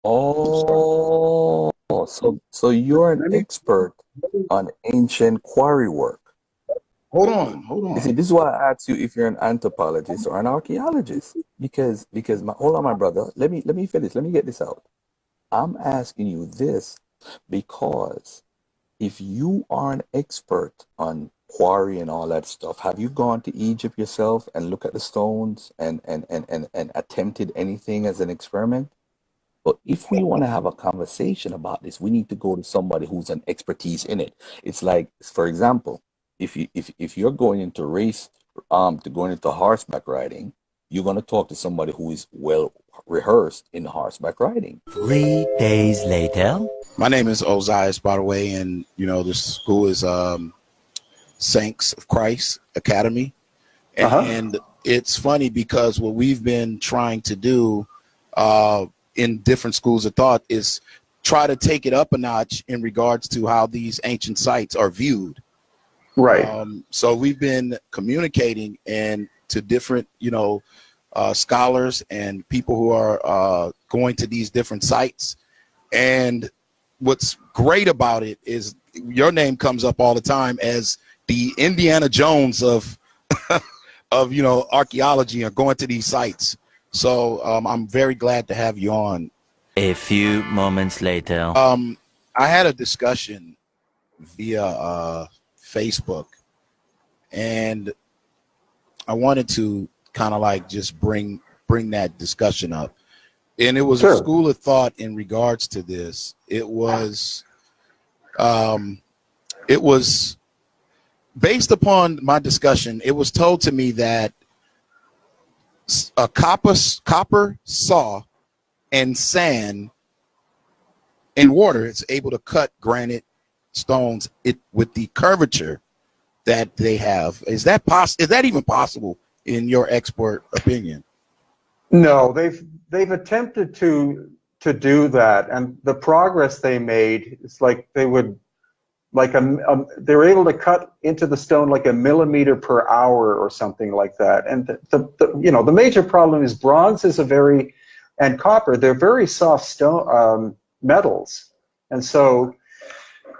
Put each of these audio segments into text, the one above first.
Oh, so you're an Let me, expert on ancient quarry work. hold You see, on. this is why I asked you if you're an anthropologist or an archaeologist. Because my hold on, my brother. Let me finish. Let me get this out. I'm asking you this because if you are an expert on quarry and all that stuff, have you gone to Egypt yourself and look at the stones and attempted anything as an experiment? But if we want to have a conversation about this, we need to go to somebody who's an expertise in it. It's like, for example, if you're going into race, to going into horseback riding, you're going to talk to somebody who is well rehearsed in horseback riding. 3 days later. My name is Ozias, by the way, and the school is Saints of Christ Academy. And it's funny because what we've been trying to do in different schools of thought is try to take it up a notch in regards to how these ancient sites are viewed. Right. So we've been communicating and to different, scholars and people who are going to these different sites. And what's great about it is your name comes up all the time as the Indiana Jones of archaeology and going to these sites. So I'm very glad to have you on. A few moments later. I had a discussion via Facebook, and I wanted to kind of like just bring that discussion up. And it was a school of thought in regards to this. It was based upon my discussion. It was told to me that a copper saw and sand and water is able to cut granite stones with the curvature that they have. Is that even possible in your expert opinion? No, they've attempted to do that, and the progress they made is like they were able to cut into the stone like a millimeter per hour or something like that. And the major problem is bronze and copper, they're very soft stone metals, and so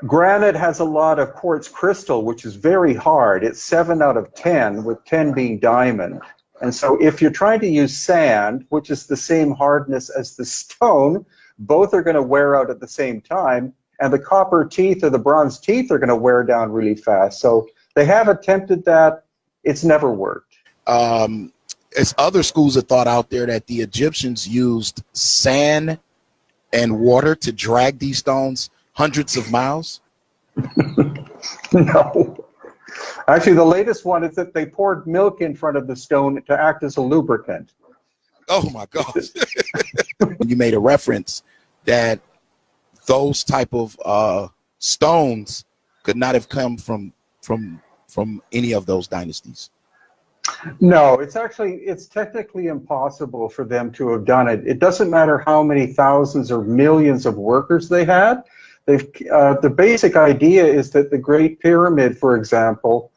granite has a lot of quartz crystal, which is very hard. It's 7 out of 10, with 10 being diamond. And so if you're trying to use sand, which is the same hardness as the stone, both are going to wear out at the same time, and the copper teeth or the bronze teeth are going to wear down really fast. So they have attempted that. It's never worked. There's other schools of thought out there that the Egyptians used sand and water to drag these stones hundreds of miles. No. Actually, the latest one is that they poured milk in front of the stone to act as a lubricant. Oh my gosh. You made a reference that those type of stones could not have come from any of those dynasties. No, it's technically impossible for them to have done it. It doesn't matter how many thousands or millions of workers they had. The basic idea is that the Great Pyramid, for example,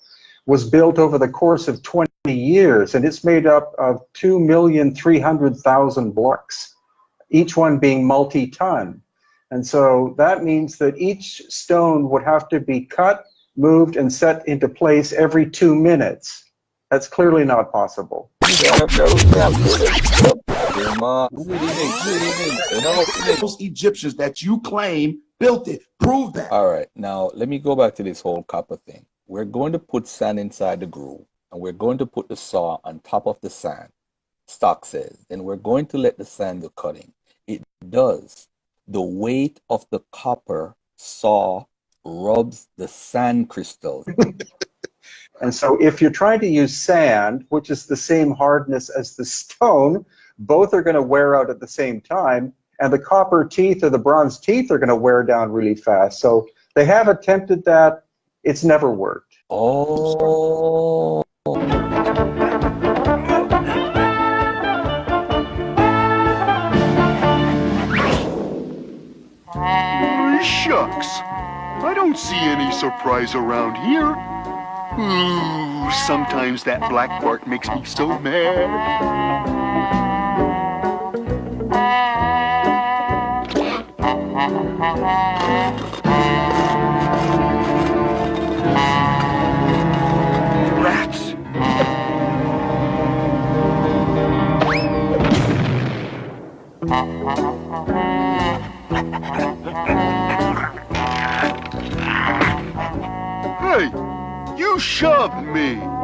was built over the course of 20 years, and it's made up of 2,300,000 blocks, each one being multi-ton. And so that means that each stone would have to be cut, moved, and set into place every 2 minutes. That's clearly not possible. Those Egyptians that you claim built it, prove that. All right, now let me go back to this whole copper thing. We're going to put sand inside the groove, and we're going to put the saw on top of the sand, Stock says. Then we're going to let the sand do cutting. It does. The weight of the copper saw rubs the sand crystals. And so if you're trying to use sand, which is the same hardness as the stone, both are going to wear out at the same time, and the copper teeth or the bronze teeth are going to wear down really fast. So they have attempted that. It's never worked. Oh. Shucks. I don't see any surprise around here. Ooh, sometimes that black bark makes me so mad. Rats. Hey, you shoved me.